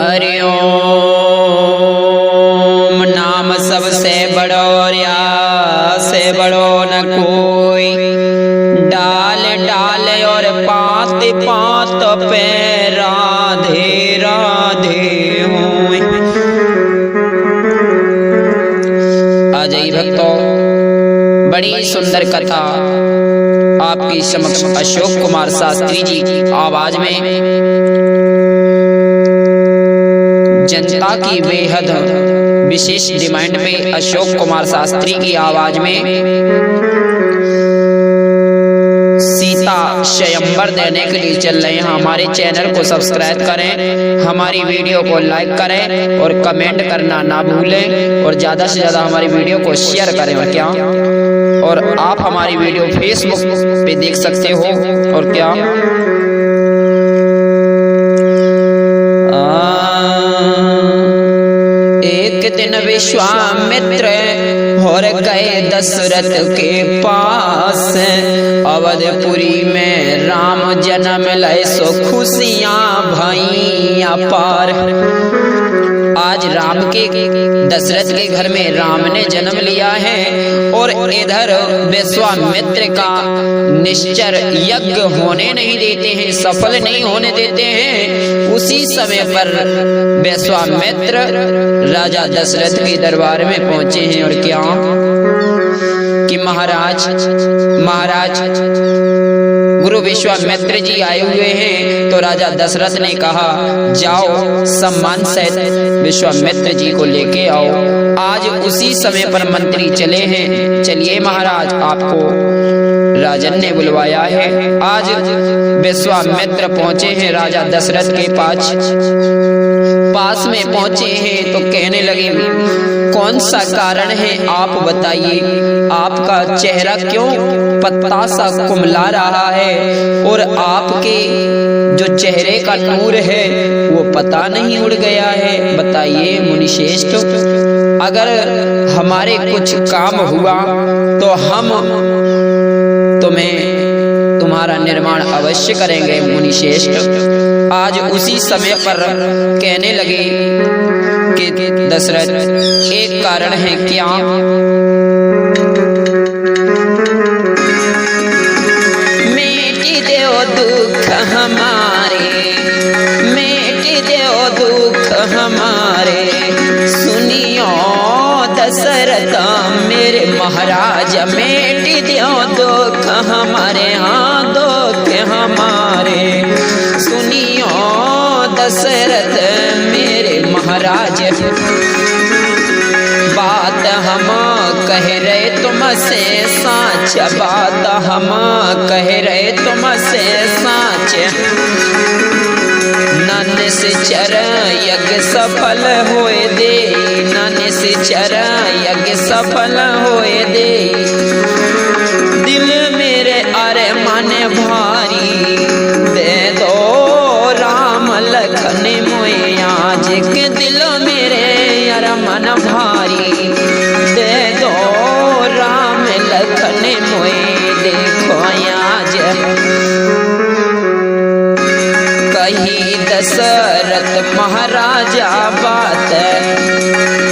हरि ओम। नाम सबसे बड़ो या से बड़ो न कोई, डाल डाल और पात पात पे राधे राधे होय। अजय भक्तों, बड़ी सुंदर कथा आपकी समक्ष अशोक कुमार शास्त्री जी आवाज में, जनता की बेहद विशेष डिमांड पे अशोक कुमार शास्त्री की आवाज में सीता स्वयंवर देने के लिए चल रहे हैं। हमारे चैनल को सब्सक्राइब करें, हमारी वीडियो को लाइक करें और कमेंट करना ना भूलें, और ज्यादा से ज्यादा हमारी वीडियो को शेयर करें। और क्या, और आप हमारी वीडियो फेसबुक पे देख सकते हो। और क्या, एक दिन विश्वामित्र और गए दशरथ के पास, अवधपुरी में राम जन्म लय सो खुशियां भई अपार। आज राम के दशरथ के घर में राम ने जन्म लिया है, और इधर विश्वामित्र का निश्चर यज्ञ होने नहीं देते हैं, सफल नहीं होने देते हैं। उसी समय पर विश्वामित्र राजा दशरथ के दरबार में पहुंचे हैं। और क्या कि महाराज गुरु विश्वामित्र जी आए हुए हैं। तो राजा दशरथ ने कहा, जाओ सम्मान सहित विश्वामित्र जी को लेके आओ। आज उसी समय पर मंत्री चले हैं। चलिए महाराज, आपको राजन ने बुलवाया है। आज विश्वामित्र पहुंचे हैं राजा दशरथ के पास में पहुंचे हैं। तो कहने लगे, कौन सा कारण है आप बताइए, आपका चेहरा क्यों पत्ता सा कुमला रहा है, और आपके जो चेहरे का नूर है वो पता नहीं उड़ गया है। बताइए मुनिश्रेष्ठ, अगर हमारे कुछ काम हुआ तो हम तुम्हारा निर्माण अवश्य करेंगे मुनिश्रेष्ठ। आज उसी समय पर कहने लगे कि दशरथ, एक कारण है क्या, मिट दो दुख हमारे, मिट दो दुख हमारे, सुनियो दशरथ मेरे महाराज, मिट दो दुख हमारे, हाँ दुख हमारे, सुनियो दशरथ मेरे महाराज। बात हम कह रहे तुमसे साच, बात हम कह रहे तुमसे साच, निश्चर यज्ञ सफल होए दे, निश्चर यज्ञ सफल होए दे। दिल मेरे अरे मन भारी, दे दो राम लखन मोए आज के, दिल मेरे अरे मन भारी, दे दो राम लखन मोए। देखो आज कहीं दशरथ महाराजा बात,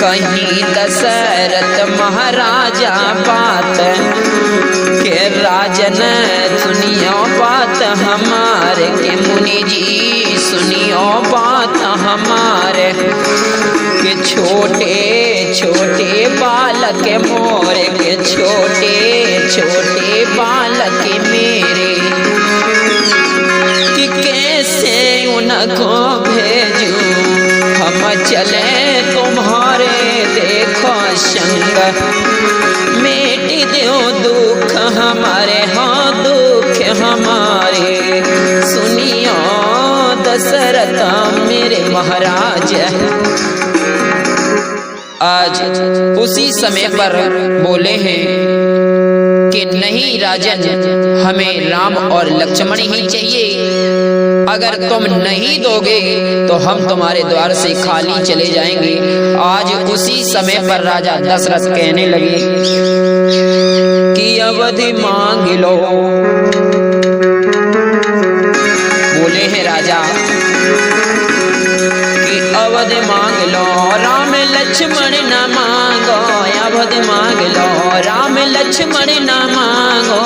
कहीं दशरथ महाराजा बात, के राजन सुनियो बात हमारे, के मुनि जी सुनियो बात हमारे, के छोटे छोटे बालक मोरे, के छोटे छोटे बालक मेरे, कि कैसे उनको भेजूं, हम चले तुम्हारे देखो संग, मिट दो दुख हमारे, हाँ दुख हमारे, सुनियो दशरथ मेरे महाराज। आज उसी समय पर बोले हैं कि नहीं राजन, हमें राम और लक्ष्मण ही चाहिए, अगर तुम नहीं दोगे तो हम तुम्हारे द्वार से खाली चले जाएंगे। आज उसी समय पर राजा दशरथ कहने लगे कि अवधि मांग लो। बोले हैं राजा कि अवध मांग लो, राम लक्ष्मण न मांगो, अवध मांग लो, राम लक्ष्मण न मांगो।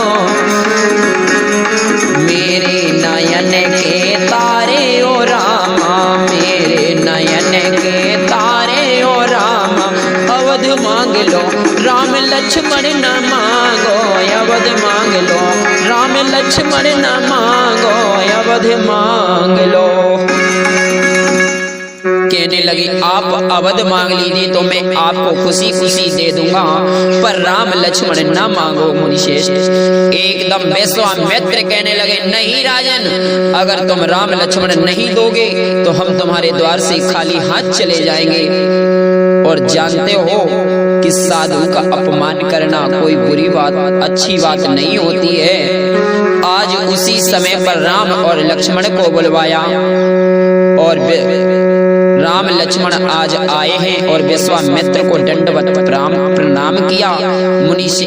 मेरे नयन के तारे ओ रामा, मेरे नयन के तारे ओ रामा, अवध मांग लो, राम लक्ष्मण न मांगो, अवध मांग लो, राम लक्ष्मण न मांगो, अवध मांग लो। कहने लगी आप अवध मांग लीजिए तो मैं आपको खुशी खुशी दे दूंगा, पर राम लक्ष्मण न मांगो मुनिश्रेष्ठ। एकदम विश्वामित्र कहने लगे नहीं राजन, अगर तुम राम लक्ष्मण नहीं दोगे तो हम तुम्हारे द्वार से खाली हाथ चले जाएंगे। और जानते हो कि साधु का अपमान करना कोई बुरी बात, अच्छी बात नहीं होती है। आज उसी समय पर राम और लक्ष्मण को बुलवाया और राम लक्ष्मण आज आए हैं और विश्वामित्र को दंडवत प्रणाम किया। मुनि से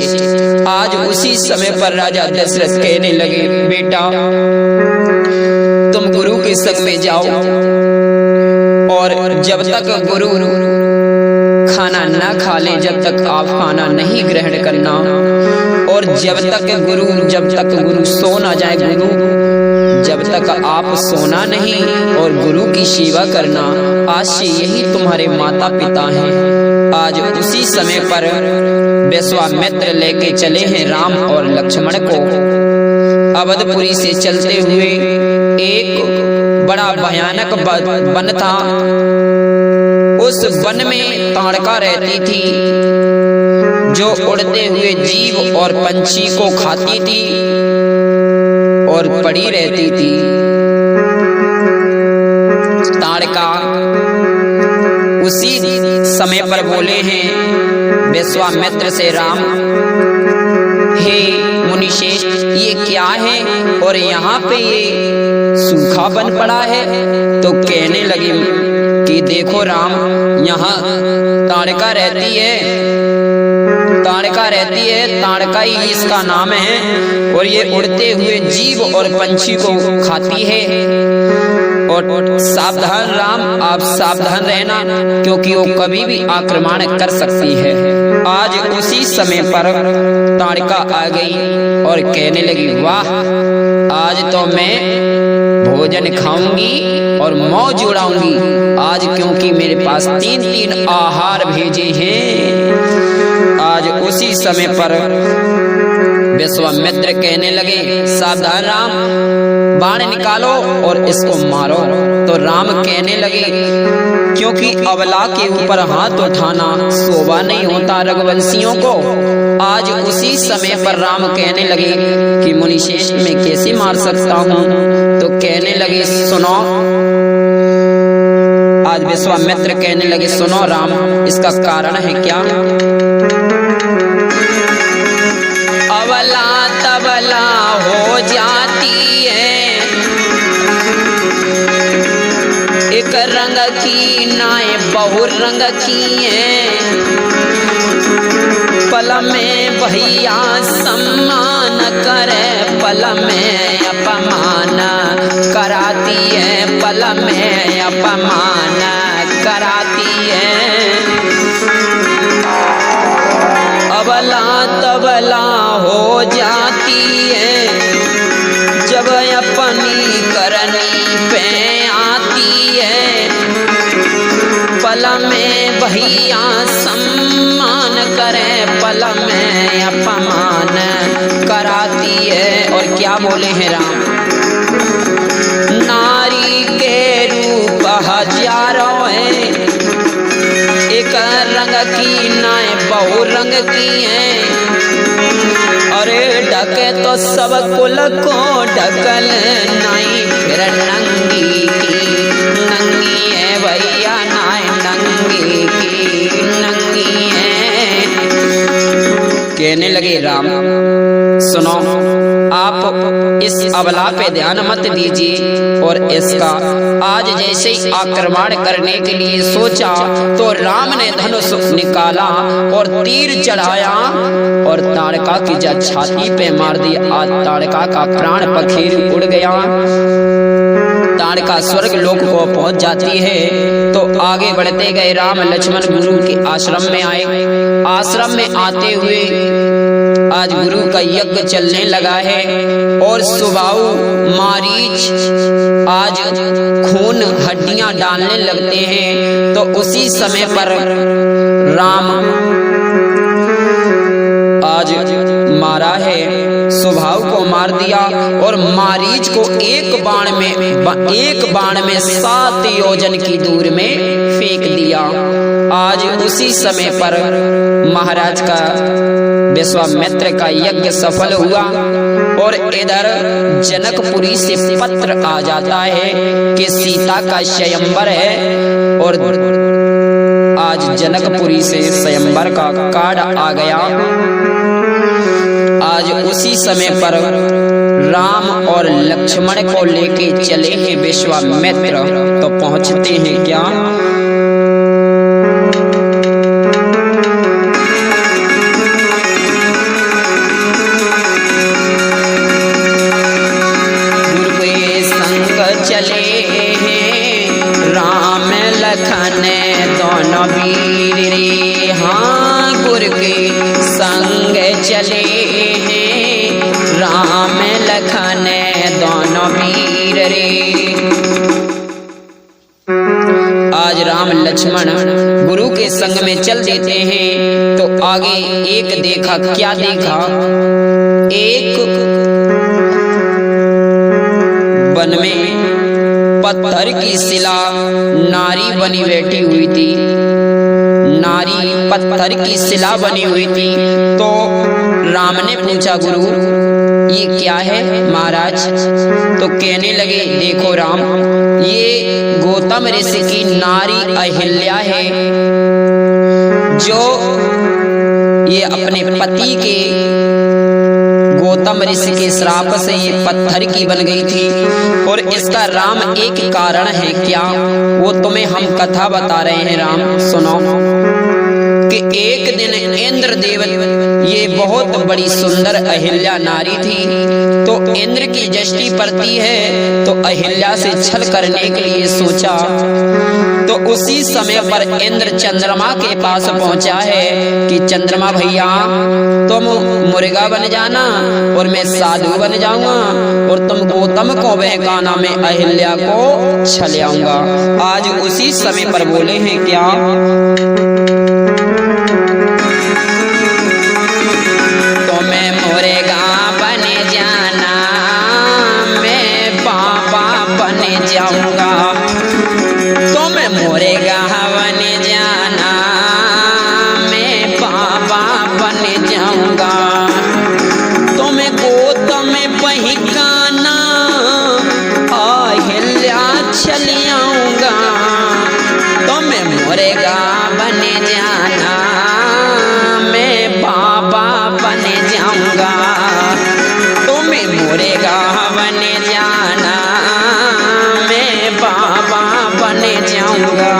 आज उसी समय पर राजा दशरथ कहने लगे बेटा तुम गुरु के संग में जाओ और जब तक गुरु खाना ना खा ले जब तक आप खाना नहीं ग्रहण करना, और जब तक गुरु सो ना जाए, गुरु जब तक आप सोना नहीं और गुरु की सेवा करना। आज से यही तुम्हारे माता पिता हैं। आज उसी समय पर विश्वामित्र लेके चले हैं राम और लक्ष्मण को। अवधपुरी से चलते हुए एक बड़ा भयानक वन था। उस वन में ताड़का रहती थी जो उड़ते हुए जीव और पंछी को खाती थी और पड़ी रहती थी। ताड़का उसी समय पर बोले हैं विश्वामित्र से राम, हे मुनिश्रेष्ठ ये क्या है और यहाँ पे ये सूखा बन पड़ा है। तो कहने लगी कि देखो राम, यहाँ ताड़का रहती है, ताड़का ही इसका नाम है और ये उड़ते हुए जीव और पंछी को खाती है। और सावधान राम, आप सावधान रहना क्योंकि वो कभी भी आक्रमण कर सकती है। आज उसी समय पर ताड़का आ गई और कहने लगी वाह, आज तो मैं भोजन खाऊंगी और मौज उड़ाऊंगी आज, क्योंकि मेरे पास 3 आहार भेजे हैं। आज उसी समय पर विश्वामित्र कहने लगे सावधान राम, बाण निकालो और इसको मारो। तो राम कहने लगे क्योंकि अबला के ऊपर हाथ उठाना शोभा नहीं होता रघुवंशियों को। आज उसी समय पर राम कहने लगे कि मुनिश्रेष्ठ मैं कैसे मार सकता हूँ। तो कहने लगे सुनो, आज विश्वामित्र कहने लगे सुनो राम, इसका कारण है क्या। अबला तबला हो जाती है, एक रंग की नाय बहु रंग की है, पल में भैया सम्मान करे, पल में अपमान कराती है, पल में अपमान कराती है। अबला तबला हो जाती है, जब अपनी करनी पे आती है, पल में भैया सम्मान करे, पल में अपमान कराती है। और क्या बोले हैं राम, नारी के रूप हजारों है, एक रंग की नाय बहु रंग की है, अरे ढके तो सब कुल को ढकल नहीं, फिर नंगी की नंगी है भैया, नाय नंगी की नंगी है। कहने लगे राम सुनो, आप इस अबला पे ध्यान मत दीजिए। और इसका आज जैसे ही आक्रमण करने के लिए सोचा तो राम ने धनुष निकाला और तीर चढ़ाया और ताड़का की जब छाती पे मार दी। आज ताड़का का प्राण पखेरु उड़ गया। ताड़का स्वर्ग लोक को पहुंच जाती है। तो आगे बढ़ते गए राम लक्ष्मण गुरु के आश्रम में आए। आश्रम में आते हुए आज गुरु का यज्ञ चलने लगा है और सुबाहु मारीच आज खून हड्डियां डालने लगते हैं। तो उसी समय पर राम आज मारा है, सुबाहु को मार दिया और मारीच को एक बाण में 7 योजन की दूर में फेंक दिया। आज उसी समय पर महाराज का विश्वामित्र का यज्ञ सफल हुआ और इधर जनकपुरी से पत्र आ जाता है कि सीता का स्वयंवर है और आज जनकपुरी से स्वयंवर का कार्ड आ गया। आज उसी समय पर राम और लक्ष्मण को लेके चले हैं विश्वामित्र। तो पहुंचते हैं क्या गुरु के संग चले हैं राम लखन दोनों वीर रे। हाँ गुरु के संग चले हैं राम लखन दोनों वीर रे। आज राम लक्ष्मण गुरु के संग में चल देते हैं। तो आगे एक देखा, क्या देखा, एक वन में पत्थर की शिला नारी बनी बैठी हुई थी। नारी पत्थर की शिला बनी हुई थी। तो राम ने पूछा गुरु ये क्या है महाराज? तो कहने लगे देखो राम, ये गौतम ऋषि की नारी अहिल्या है, जो ये अपने पति के गौतम ऋषि के श्राप से ये पत्थर की बन गई थी। और इसका राम एक कारण है, क्या वो तुम्हें हम कथा बता रहे हैं राम, सुनो। कि एक दिन इंद्रदेव, ये बहुत बड़ी सुंदर अहिल्या नारी थी, तो इंद्र की दृष्टि पड़ती है तो अहिल्या से छल करने के लिए सोचा। तो उसी समय पर इंद्र चंद्रमा के पास पहुंचा है कि चंद्रमा भैया तुम मुर्गा बन जाना और मैं साधु बन जाऊंगा और तुम गौतम को बहकाना, मैं अहिल्या को छल आऊंगा। आज उसी समय पर बोले हैं क्या, तुम्हें मुर्गा बन जाना मैं बाबा बन जाऊंगा। तुम्हें मुर्गा बन जाना मैं बाबा बन जाऊंगा। तुम्हें गौतम बहकाना अहिल्या छल आऊंगा। तुम्हें मुर्गा बन जाना मैं बाबा बन जाऊंगा। तुम्हें मुर्गा बन जाना मैं बाबा बन जाऊंगा।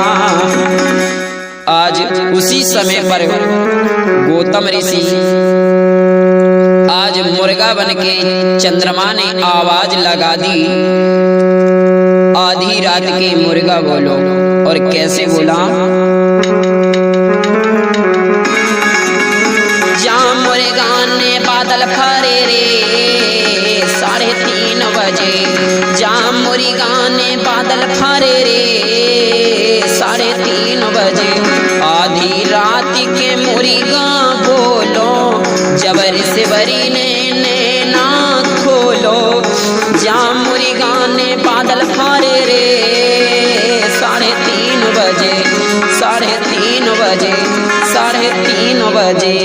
आज उसी समय पर गौतम ऋषि आज मुर्गा बन के चंद्रमा ने आवाज लगा दी, आधी रात के मुर्गा बोलो। और कैसे बोला, जा मुर्गा ने बादल फाड़े रे 3:30 बजे। जा मुर्गा ने बादल फाड़े रे 3:30 बजे। आधी रात के मुर्गा बोलो, जबर से बरी ने ना खोलो। जा मुर्गा ने बादल फाड़े रे 3:30 बजे, 3:30 बजे, 3:30 बजे।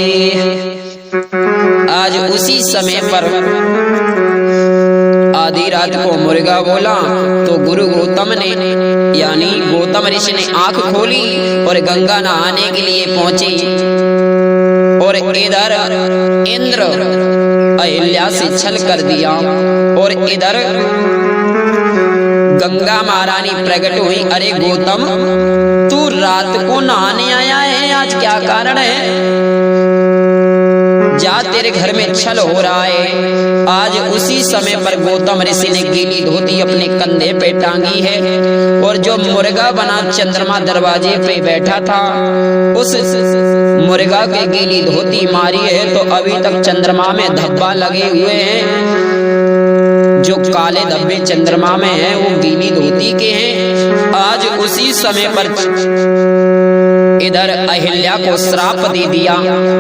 आज उसी समय पर आधी रात को मुर्गा बोला तो गुरु गौतम ने यानी गौतम ऋषि ने आंख खोली और गंगा नहाने के लिए पहुंचे। और इधर इंद्र अहिल्या से छल कर दिया और इधर गंगा महारानी प्रकट हुई। अरे गौतम, तू रात को नहाने आया है, आज क्या कारण है? जाते तेरे घर में छल हो रहा है। आज उसी समय पर गौतम ऋषि ने गीली धोती अपने कंधे पे टांगी है और जो मुर्गा बना चंद्रमा दरवाजे पे बैठा था उस मुर्गा के गीली धोती मारी है तो अभी तक चंद्रमा में धब्बा लगे हुए हैं। जो काले धब्बे चंद्रमा में हैं वो गीली धोती के हैं। आज उसी समय पर इधर अहिल्या को श्राप दे दिया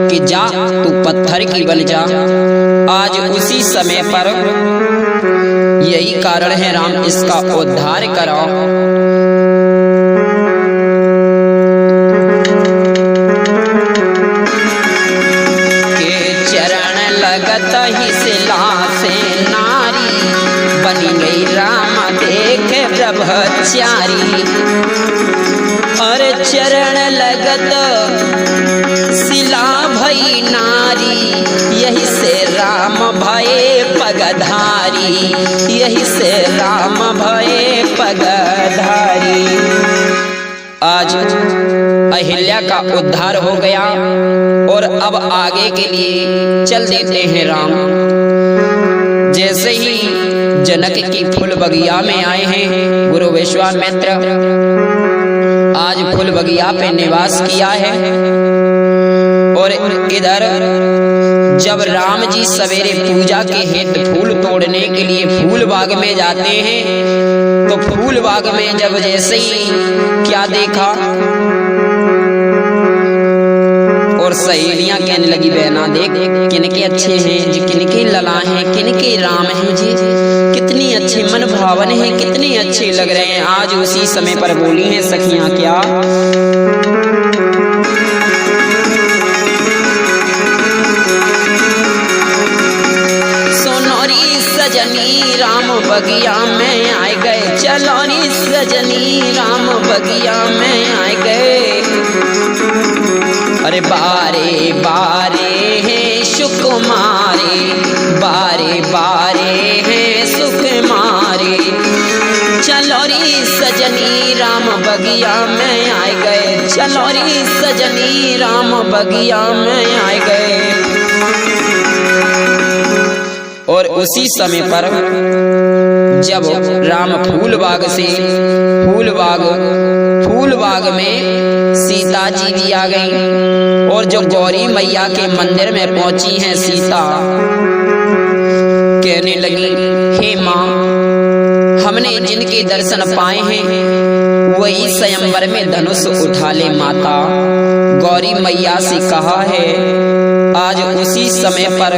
कि जा तू पत्थर की बन जा। आज उसी समय पर यही कारण है राम इसका उद्धार कराओ। के चरण लगत ही सिला से नारी बनी गई राम देख ब्रह्मचारी। और चरण लगत सिला भई नारी यही से राम भये पगधारी। यही से राम भये पगधारी। आज अहिल्या का उद्धार हो गया और अब आगे के लिए चल देते हैं राम। जैसे ही जनक की फूल बगिया में आए हैं गुरु विश्वामित्र आज फूल बगिया पे निवास किया है। और इधर जब राम जी सवेरे पूजा के हेतु फूल तोड़ने के लिए फूल बाग में जाते हैं तो फूल बाग में जब जैसे ही क्या देखा और सहेलियां कहने लगी बहना देख किनके अच्छे हैं जी, किनके लला हैं, किनके राम हैं जी, कितनी अच्छे मन भावन हैं, कितने अच्छे लग रहे हैं। आज उसी समय पर बोली हैं सखियां क्या सोनोरी सजनी राम बगिया में आए गए। चलोरी सजनी राम बगिया में आए गए। अरे बारे बारे हैं सुकुमारे बारे बारे हैं सुकुमारे। चलोरी सजनी राम बगिया में आए गए। चलोरी सजनी राम बगिया में आए गए। और उसी समय पर जब राम फूल बाग में सीता जी भी आ गई और जो गौरी मैया के मंदिर में पहुंची हैं सीता कहने लगी हे माँ हमने जिनके दर्शन पाए हैं वही स्वयंवर में धनुष उठा ले माता। गौरी मैया से कहा है। आज उसी समय पर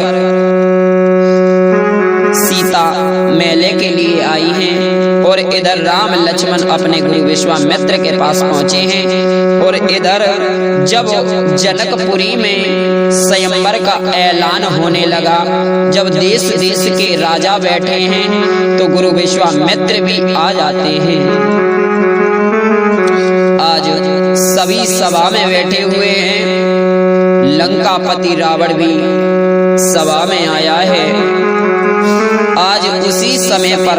सीता मेले के लिए आई हैं और इधर राम लक्ष्मण अपने गुरु विश्वामित्र के पास पहुंचे हैं। और इधर जब जनकपुरी में स्वयंवर का ऐलान होने लगा, जब देश देश के राजा बैठे हैं तो गुरु विश्वामित्र भी आ जाते हैं। आज सभी सभा में बैठे हुए हैं। लंकापति रावण भी सभा में आया है। आज उसी समय पर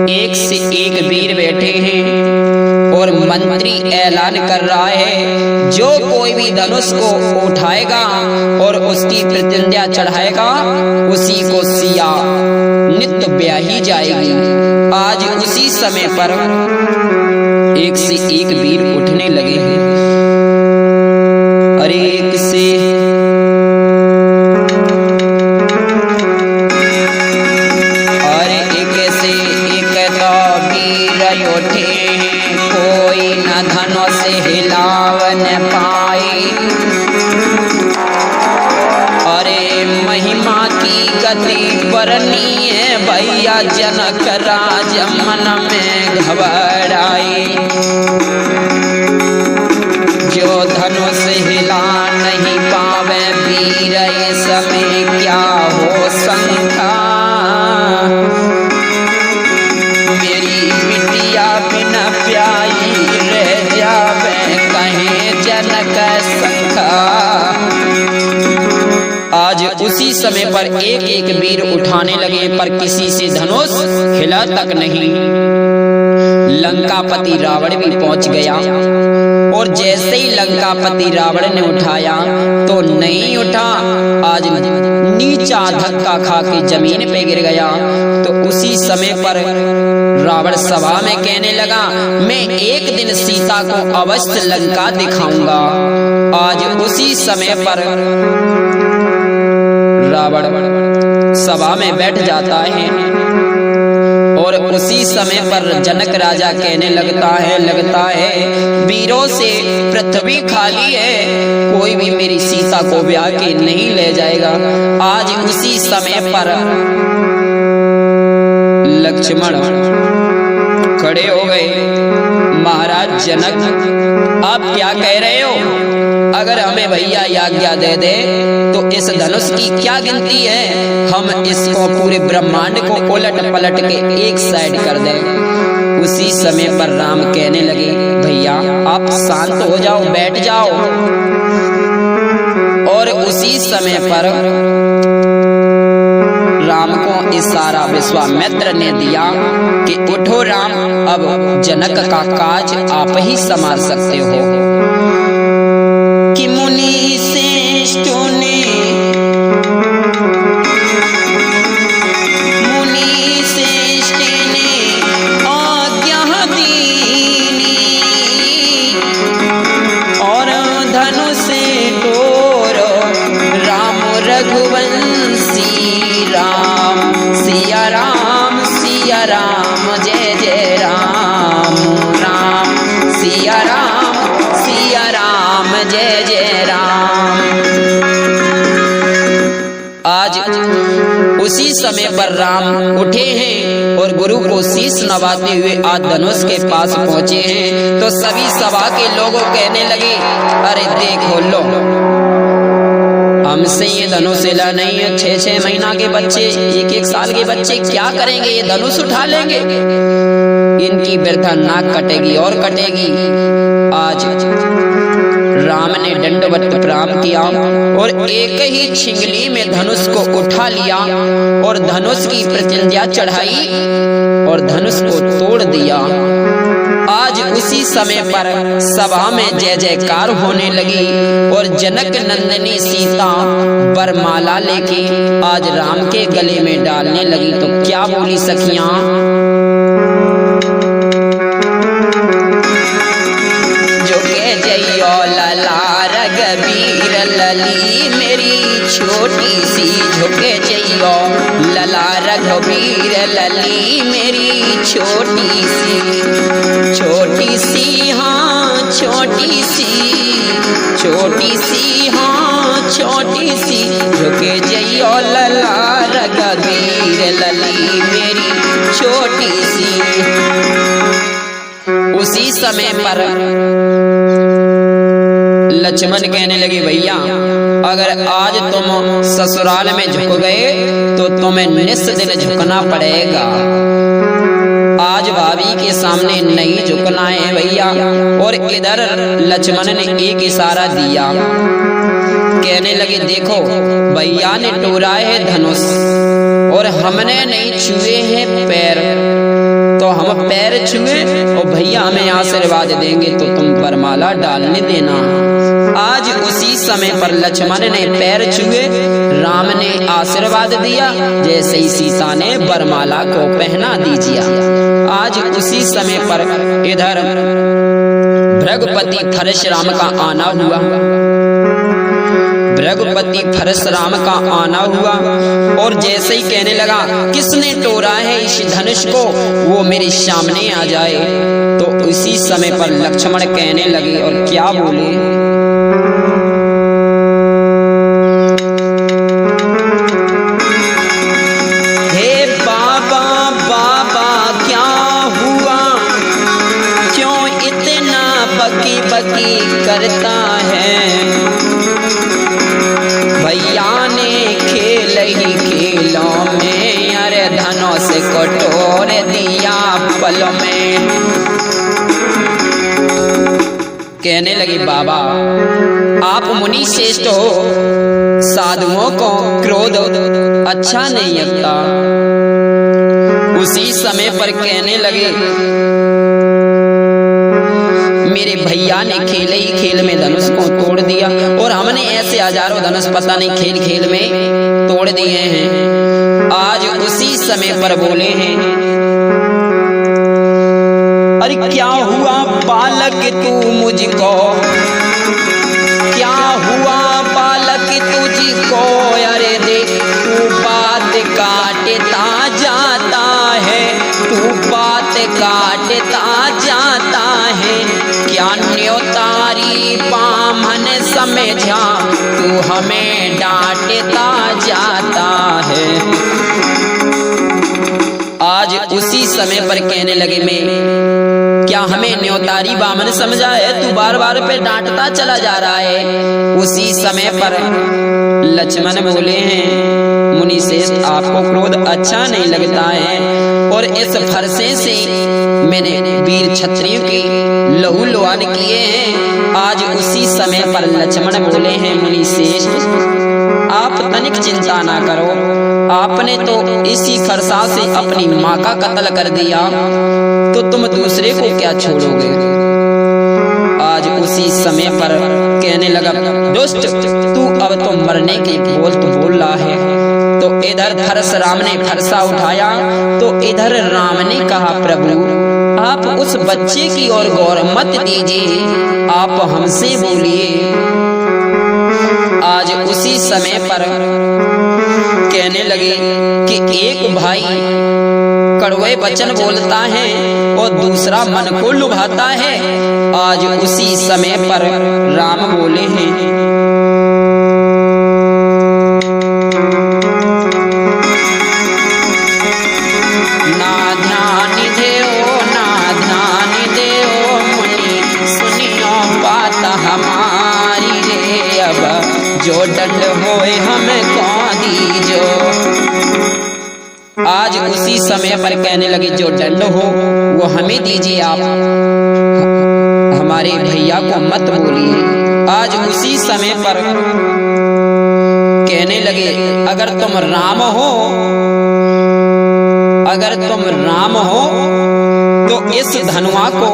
एक से एक वीर बैठे हैं और मंत्री ऐलान कर रहा है जो कोई भी धनुष को उठाएगा और उसकी प्रतिज्ञा चढ़ाएगा उसी को सिया नित्य ब्याही जाएगी। आज उसी समय पर एक से एक वीर उठने लगे हैं। अरे एक से उठे कोई न धनुष हिलावन पाए। अरे महिमा की गति बरनी है भैया जनक राज मन में घबराए। जो धनुष हिला नहीं पावे वीर समय क्या हो शंका। मेरी बिटिया बिना प्याई रह जावे कहीं जनक शंका। आज उसी समय पर एक एक वीर उठाने लगे पर किसी से धनुष हिला तक नहीं। लंकापति रावण भी पहुंच गया और जैसे ही लंकापति रावण ने उठाया तो नहीं उठा। आज जहां धक्का खा के जमीन पे गिर गया। तो उसी समय पर रावण सभा में कहने लगा, मैं एक दिन सीता को अवश्य लंका दिखाऊंगा। आज उसी समय पर रावण सभा में बैठ जाता है और उसी समय पर जनक राजा कहने लगता है वीरों से पृथ्वी खाली है, कोई भी मेरी सीता को ब्याह के नहीं ले जाएगा। आज उसी समय पर लक्ष्मण खड़े हो गए, महाराज जनक आप क्या कह रहे हो? अगर हमें भैया आज्ञा दे दे तो इस धनुष की क्या गिनती है, हम इसको पूरे ब्रह्मांड को उलट पलट के एक साइड कर दें। उसी समय पर राम कहने लगे, भैया आप शांत हो जाओ, बैठ जाओ। और उसी समय पर राम को इशारा विश्वामित्र ने दिया कि उठो राम, अब जनक का काज आप ही संभाल सकते हो। कि मुनि श्रेष्ठों ने आज्ञा दीनी और धनुष तोरो राम रघुवंशी राम सिया राम जय जय राम राम सिया राम जय जय राम। आज उसी समय पर राम उठे हैं और गुरु को शीश नवाते हुए आज धनुष के पास पहुंचे हैं। तो सभी सभा के लोगों कहने लगे, अरे देखो लो, हमसे ये धनुष हिला नहीं है। 6-6 महीना के बच्चे, 1-1 साल के बच्चे क्या करेंगे? ये धनुष उठा लेंगे, इनकी वृथा नाक कटेगी और कटेगी। आज राम ने दंडवत प्रणाम किया और एक ही छिंगली में धनुष को उठा लिया और धनुष की प्रतिज्ञा चढ़ाई और धनुष को तोड़ दिया। आज उसी समय पर सभा में जय जयकार होने लगी और जनक नंदिनी सीता वरमाला लेके आज राम के गले में डालने लगी। तो क्या बोली सखियां? रघुबीर लली मेरी छोटी सी झुके जइयो लला, रघुबीर लली मेरी छोटी सी हाँ छोटी सी झुके जइयो लला, रघुबीर लली मेरी छोटी सी। उसी समय पर लक्ष्मण कहने लगे, भैया अगर आज तुम ससुराल में झुक गए तो तुम्हें निस्दिन झुकना पड़ेगा। आज भाभी के सामने नहीं झुकना है भैया। और इधर लक्ष्मण ने एक इशारा दिया, कहने लगे देखो भैया ने टोरा है धनुष और हमने नहीं छुए हैं पैर, तो हम पैर छुए और भैया हमें आशीर्वाद देंगे तो तुम वरमाला डालने देना। आज उसी समय पर लक्ष्मण ने पैर छुए, राम ने आशीर्वाद दिया, जैसे ही सीता ने वरमाला को पहना दीजिए। आज उसी समय पर इधर भृगुपति परशुराम का आना हुआ। भृगुपति परशुराम का आना हुआ और जैसे ही कहने लगा किसने तोड़ा है इस धनुष को, वो मेरे सामने आ जाए। तो उसी समय पर लक्ष्मण कहने लगे और क्या बोले, हे बाबा बाबा क्या हुआ, क्यों इतना बकी बकी करता है, भैया ने खेल ही खेलों में अरे धनुष को तोड़ दिया पल में। कहने लगी बाबा आप मुनि श्रेष्ठ हो, साधुओं को क्रोध अच्छा नहीं लगता। उसी समय पर कहने लगे मेरे भैया ने खेल ही खेल में धनुष को तोड़ दिया और हम राम ने ऐसे हजारों धनुष पता नहीं खेल खेल में तोड़ दिए हैं। आज उसी समय पर बोले हैं, अरे क्या हुआ बालक तू मुझको, क्या हुआ बालक तुझको, अरे देख तू बात काटता जाता है, तू बात काटता जाता है, क्या न्योतारी बामन समझा, तू हमें डांटता जाता है। आज उसी समय पर कहने लगे, मैं क्या हमें न्योतारी बामन समझा है, तू बार बार पे डांटता चला जा रहा है। उसी समय पर लक्ष्मण बोले हैं, मुनि श्रेष्ठ आपको क्रोध अच्छा नहीं लगता है, और इस फरसे से मैंने वीर क्षत्रियों की लहू लुहान किए हैं। आज उसी समय पर लक्ष्मण बोले हैं, मुनि श्रेष्ठ आप तनिक चिंता ना करो, आपने तो इसी फरसा से अपनी माँ का कत्ल कर दिया, तो तुम दूसरे को क्या छोड़ोगे। आज उसी समय पर कहने लगा, दुष्ट तू अब तो मरने की बोल तो बोल रहा है। तो इधर परशुराम ने फरसा उठाया, तो इधर राम ने कहा, प्रभु आप उस बच्चे की ओर गौर मत दीजिए, आप हमसे बोलिए। आज उसी समय पर कहने लगे कि एक भाई कड़वे वचन बोलता है और दूसरा मन को लुभाता है। आज उसी समय पर राम बोले हैं, ना ध्यान देओ, ना ध्यान देओ मुनि, सुनियो बात हमारी रे, अब जो दंड होए हमें कौन दीजो। आज उसी समय पर कहने लगे, जो दंड हो वो हमें दीजिए, आप हमारे भैया को मत बोलिए। आज उसी समय पर कहने लगे, अगर तुम राम हो, अगर तुम राम हो तो इस धनुआ को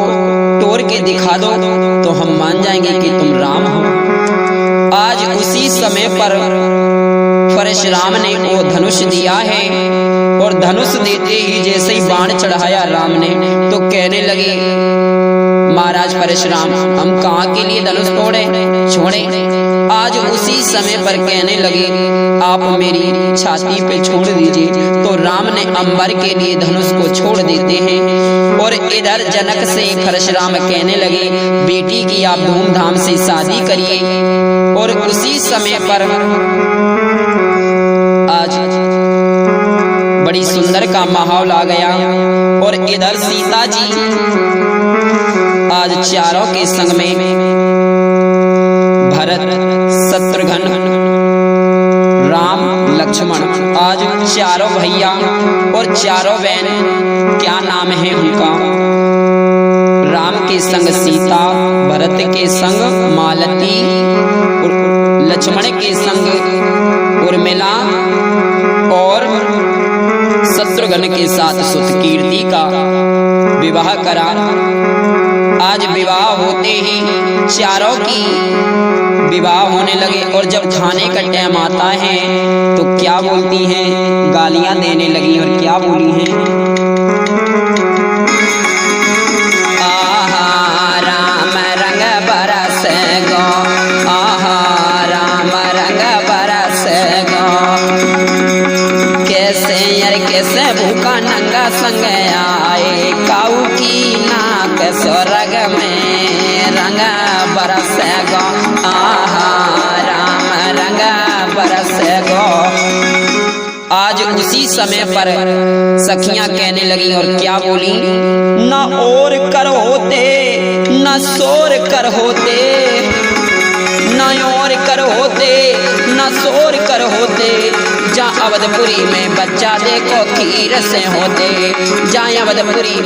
तोड़ के दिखा दो, तो हम मान जाएंगे कि तुम राम हो। आज उसी समय पर परशुराम ने वो धनुष दिया है, और धनुष देते ही जैसे ही बाण चढ़ाया राम ने, तो कहने लगे, महाराज परशुराम हम कहाँ के लिए धनुष तोड़े छोड़े। आज उसी समय पर कहने लगे, आप मेरी छाती पे छोड़ दीजिए। तो राम ने अंबर के लिए धनुष को छोड़ देते हैं। और इधर जनक से परशुराम कहने लगे, बेटी की आप धूमधाम से शादी करिए। और उसी समय पर आज बड़ी सुंदर का माहौल आ गया। और इधर सीता जी आज चारों के संग में, भरत, शत्रुघ्न, राम, लक्ष्मण, आज चारों भैया और चारों बहन, क्या नाम है उनका, राम के संग सीता, भरत के संग मालती, और लक्ष्मण के संग उर्मिला, और शत्रुघ्न के साथ सुतकीर्ति का विवाह करा। आज विवाह होते ही चारों की विवाह होने लगे। और जब खाने का टाइम आता है तो क्या बोलती हैं, गालियां देने लगी। और क्या बोली हैं, आहा राम रंग बरस गो, आहा राम रंग बरस गो, कैसे यार कैसे भूखा नंगा संग आए, काऊ की नाक स्वर्ग में रंग बरस गो, आहा राम रंग बरस गो। आज उसी समय पर सखियां कहने लगी। और क्या बोली, न और कर होते न शोर कर होते, न और कर होते न शोर कर होते, जा अवधपुरी में बच्चा देखो खीर से होते, जा अवधपुरी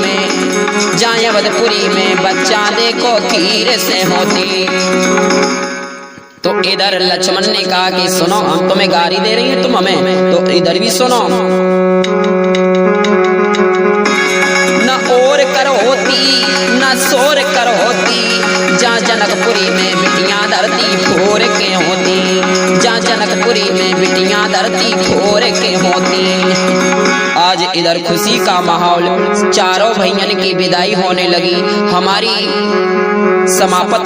में बच्चा देखो खीर से होती। तो इधर लक्ष्मण ने कहा कि सुनो, हम तुम्हें गाली दे रही हैं, तुम हमें, तो इधर भी सुनो, न और कर होती न शोर कर होती, जा जनकपुरी में बिटियां धरती फोर के होती, जहाँ जनकपुरी में बिटियां धरती फोर के होती। आज इधर खुशी का माहौल, चारों भैयन की विदाई होने लगी। हमारी समाप्त